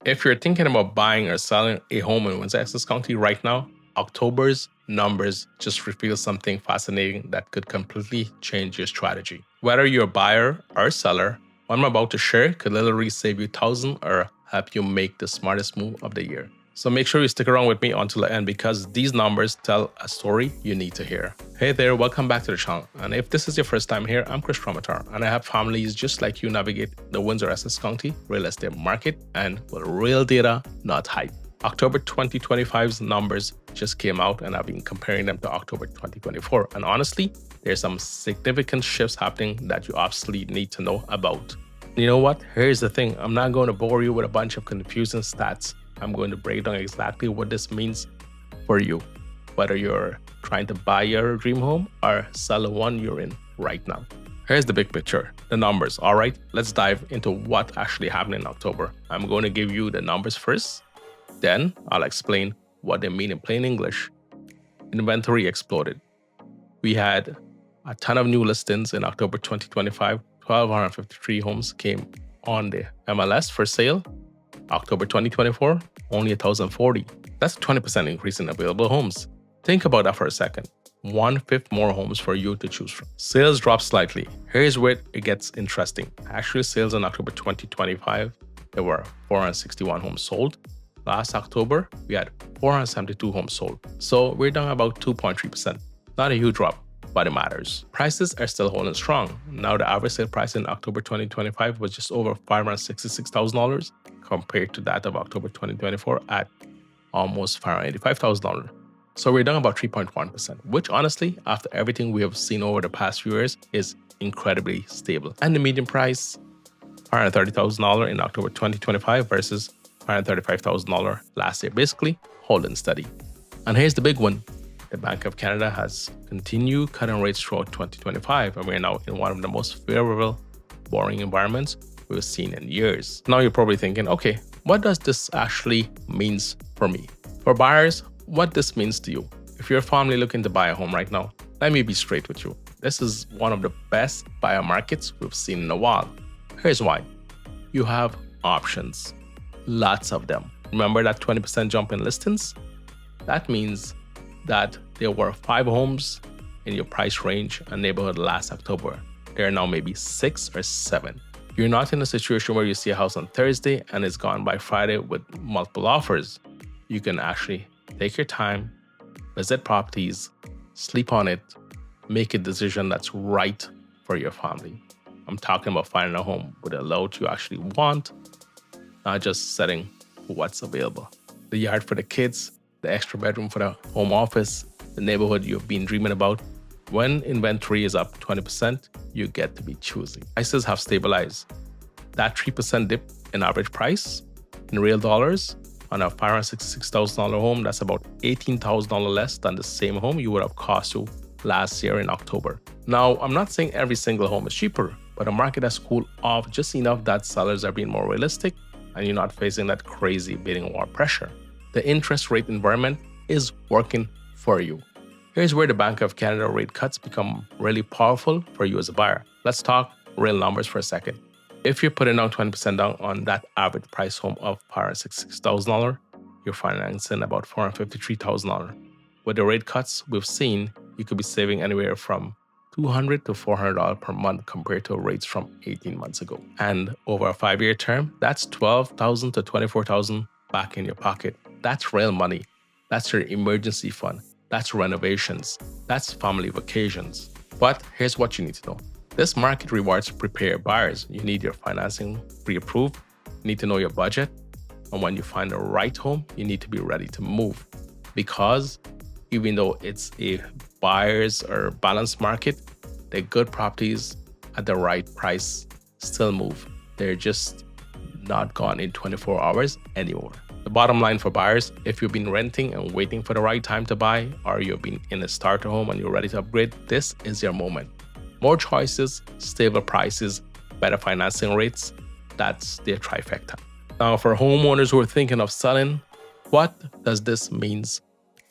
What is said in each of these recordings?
If you're thinking about buying or selling a home in Windsor Essex County right now, October's numbers just reveal something fascinating that could completely change your strategy. Whether you're a buyer or seller, what I'm about to share could literally save you thousands or help you make the smartest move of the year. So make sure you stick around with me until the end because these numbers tell a story you need to hear. Hey there, welcome back to the channel. And if this is your first time here, I'm Kris Ramotar, and I help families just like you navigate the Windsor Essex County real estate market and with real data, not hype. October 2025's numbers just came out and I've been comparing them to October 2024. And honestly, there's some significant shifts happening that you absolutely need to know about. You know what? Here's the thing. I'm not going to bore you with a bunch of confusing stats. I'm going to break down exactly what this means for you, whether you're trying to buy your dream home or sell the one you're in right now. Here's the big picture, the numbers. All right, let's dive into what actually happened in October. I'm going to give you the numbers first. Then I'll explain what they mean in plain English. Inventory exploded. We had a ton of new listings in October 2025. 1,253 homes came on the MLS for sale. October 2024, only 1,040. That's a 20% increase in available homes. Think about that for a second. 1/5 more homes for you to choose from. Sales dropped slightly. Here's where it gets interesting. Actually, sales in October 2025, there were 461 homes sold. Last October, we had 472 homes sold. So we're down about 2.3%. Not a huge drop, but it matters. Prices are still holding strong. Now the average sale price in October 2025 was just over $566,000 compared to that of October 2024 at almost $585,000. So we're down about 3.1%, which honestly, after everything we have seen over the past few years, is incredibly stable. And the median price, $530,000 in October 2025 versus $535,000 last year, basically holding steady. And here's the big one. The Bank of Canada has continued cutting rates throughout 2025, and we're now in one of the most favorable borrowing environments we've seen in years. Now you're probably thinking, okay, what does this actually means for me? For buyers, what this means to you. If you're a family looking to buy a home right now, let me be straight with you. This is one of the best buyer markets we've seen in a while. Here's why. You have options. Lots of them. Remember that 20% jump in listings? That means that there were 5 homes in your price range and neighborhood last October. There are now maybe 6 or 7. You're not in a situation where you see a house on Thursday and it's gone by Friday with multiple offers. You can actually take your time, visit properties, sleep on it, make a decision that's right for your family. I'm talking about finding a home with a layout you actually want, not just setting for what's available. The yard for the kids, the extra bedroom for the home office, the neighborhood you've been dreaming about. When inventory is up 20%, you get to be choosy. Prices have stabilized. That 3% dip in average price in real dollars on a $566,000 home, that's about $18,000 less than the same home you would have cost you last year in October. Now, I'm not saying every single home is cheaper, but the market has cooled off just enough that sellers are being more realistic and you're not facing that crazy bidding war pressure. The interest rate environment is working for you. Here's where the Bank of Canada rate cuts become really powerful for you as a buyer. Let's talk real numbers for a second. If you're putting down 20% down on that average price home of $566,000, you're financing about $453,000. With the rate cuts we've seen, you could be saving anywhere from $200 to $400 per month compared to rates from 18 months ago. And over a 5-year term, that's $12,000 to $24,000 back in your pocket. That's real money. That's your emergency fund. That's renovations. That's family vacations. But here's what you need to know. This market rewards prepared buyers. You need your financing pre-approved. You need to know your budget. And when you find the right home, you need to be ready to move. Because even though it's a buyer's or balanced market, the good properties at the right price still move. They're just not gone in 24 hours anymore. The bottom line for buyers, if you've been renting and waiting for the right time to buy, or you've been in a starter home and you're ready to upgrade, this is your moment. More choices, stable prices, better financing rates, that's their trifecta. Now, for homeowners who are thinking of selling, what does this mean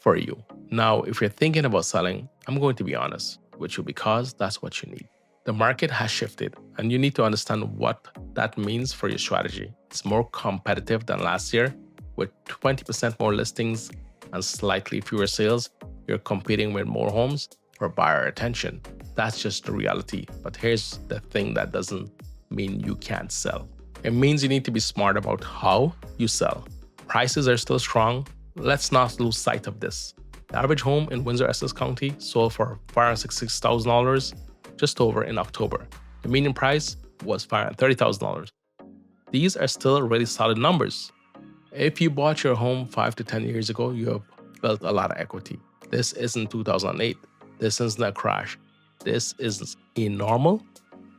for you? Now, if you're thinking about selling, I'm going to be honest with you because that's what you need. The market has shifted, and you need to understand what that means for your strategy. It's more competitive than last year. With 20% more listings and slightly fewer sales, you're competing with more homes for buyer attention. That's just the reality. But here's the thing that doesn't mean you can't sell. It means you need to be smart about how you sell. Prices are still strong. Let's not lose sight of this. The average home in Windsor Essex County sold for $566,000 just over in October. The median price was $530,000. These are still really solid numbers. If you bought your home 5 to 10 years ago, you have built a lot of equity. This isn't 2008. This isn't a crash. This is a normal,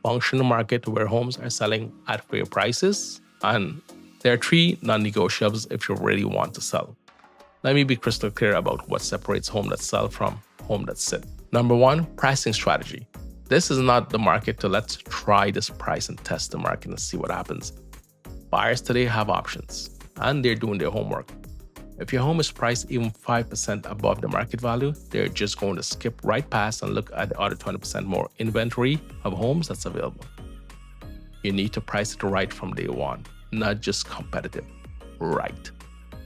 functional market where homes are selling at fair prices, and there are 3 non-negotiables if you really want to sell. Let me be crystal clear about what separates home that sell from home that sit. Number 1, pricing strategy. This is not the market to let's try this price and test the market and see what happens. Buyers today have options, and they're doing their homework. If your home is priced even 5% above the market value, they're just going to skip right past and look at the other 20% more inventory of homes that's available. You need to price it right from day one, not just competitive. Right.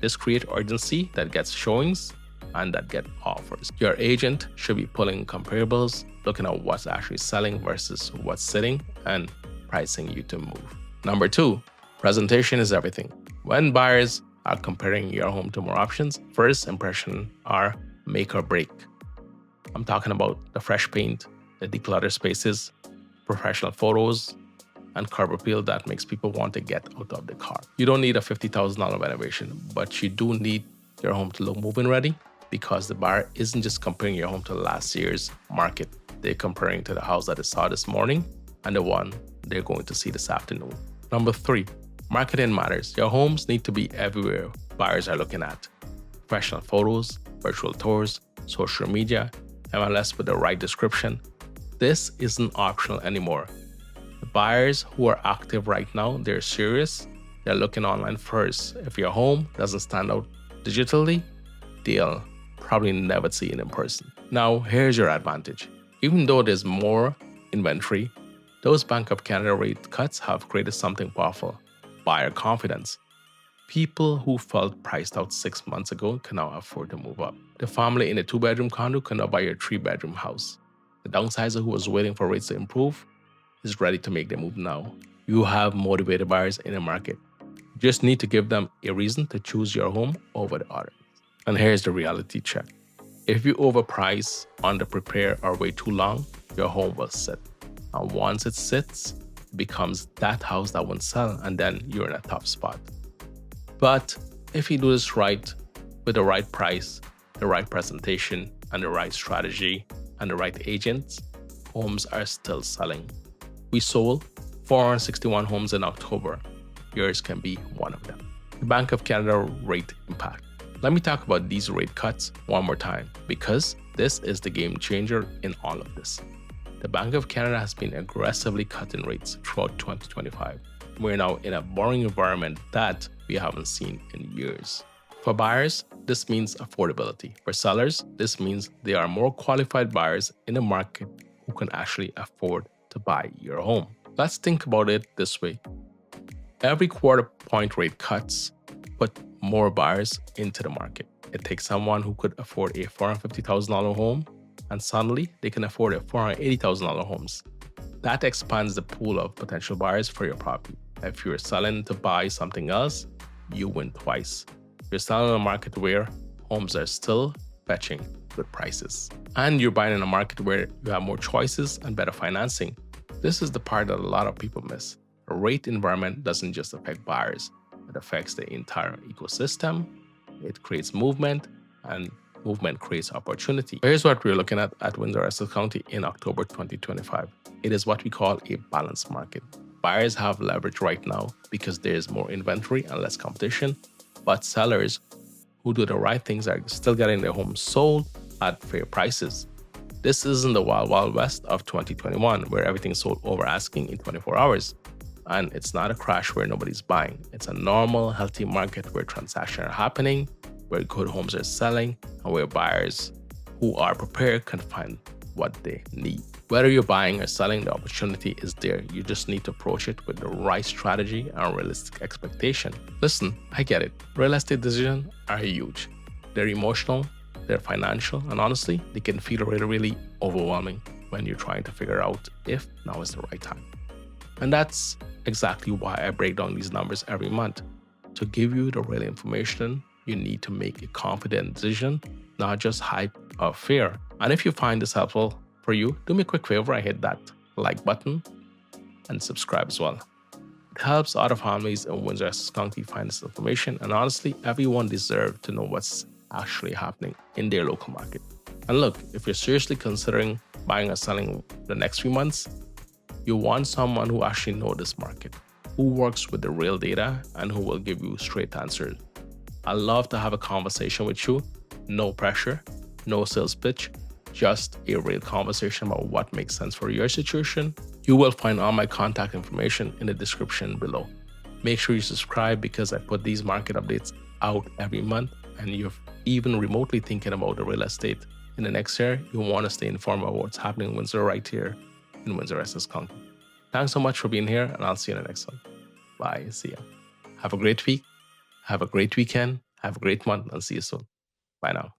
This creates urgency that gets showings and that get offers. Your agent should be pulling comparables, looking at what's actually selling versus what's sitting, and pricing you to move. Number 2, presentation is everything. When buyers are comparing your home to more options, first impression are make or break. I'm talking about the fresh paint, the decluttered spaces, professional photos, and curb appeal that makes people want to get out of the car. You don't need a $50,000 renovation, but you do need your home to look move-in ready, because the buyer isn't just comparing your home to last year's market. They're comparing to the house that they saw this morning and the one they're going to see this afternoon. Number 3, marketing matters. Your homes need to be everywhere buyers are looking at. Professional photos, virtual tours, social media, MLS with the right description. This isn't optional anymore. The buyers who are active right now, they're serious. They're looking online first. If your home doesn't stand out digitally, they'll probably never see it in person. Now, here's your advantage. Even though there's more inventory, those Bank of Canada rate cuts have created something powerful: buyer confidence. People who felt priced out 6 months ago can now afford to move up. The family in a 2-bedroom condo can now buy a 3-bedroom house. The downsizer who was waiting for rates to improve is ready to make the move now. You have motivated buyers in the market. You just need to give them a reason to choose your home over the other. And here's the reality check. If you overprice, underprepare, or wait too long, your home will sit. And once it sits, it becomes that house that won't sell, and then you're in a tough spot. But if you do this right, with the right price, the right presentation, and the right strategy, and the right agents, homes are still selling. We sold 461 homes in October. Yours can be one of them. The Bank of Canada rate impact. Let me talk about these rate cuts one more time, because this is the game changer in all of this. The Bank of Canada has been aggressively cutting rates throughout 2025. We're now in a borrowing environment that we haven't seen in years. For buyers, this means affordability. For sellers, this means there are more qualified buyers in the market who can actually afford to buy your home. Let's think about it this way. Every quarter point rate cuts put more buyers into the market. It takes someone who could afford a $450,000 home, and suddenly they can afford a $480,000 homes. That expands the pool of potential buyers for your property. If you're selling to buy something else, you win twice. You're selling in a market where homes are still fetching good prices. And you're buying in a market where you have more choices and better financing. This is the part that a lot of people miss. A rate environment doesn't just affect buyers. It affects the entire ecosystem. It creates movement, and movement creates opportunity. Here's what we're looking at Windsor Essex County in October 2025. It is what we call a balanced market. Buyers have leverage right now because there is more inventory and less competition, but sellers who do the right things are still getting their homes sold at fair prices. This isn't the wild, wild west of 2021 where everything sold over asking in 24 hours. And it's not a crash where nobody's buying. It's a normal, healthy market where transactions are happening, where good homes are selling, and where buyers who are prepared can find what they need. Whether you're buying or selling, the opportunity is there. You just need to approach it with the right strategy and realistic expectation. Listen, I get it. Real estate decisions are huge. They're emotional, they're financial, and honestly, they can feel really overwhelming when you're trying to figure out if now is the right time. And that's exactly why I break down these numbers every month, to give you the real information you need to make a confident decision, not just hype or fear. And if you find this helpful for you, do me a quick favor and hit that like button and subscribe as well. It helps other families in Windsor Essex County find this information, and honestly, everyone deserves to know what's actually happening in their local market. And look, if you're seriously considering buying or selling the next few months, you want someone who actually knows this market, who works with the real data, and who will give you straight answers. I'd love to have a conversation with you. No pressure, no sales pitch, just a real conversation about what makes sense for your situation. You will find all my contact information in the description below. Make sure you subscribe because I put these market updates out every month, and you're even remotely thinking about the real estate in the next year, you want to stay informed about what's happening in Windsor right here in Windsor Essex County. Thanks so much for being here, and I'll see you in the next one. Bye. See ya. Have a great week. Have a great weekend. Have a great month, and see you soon. Bye now.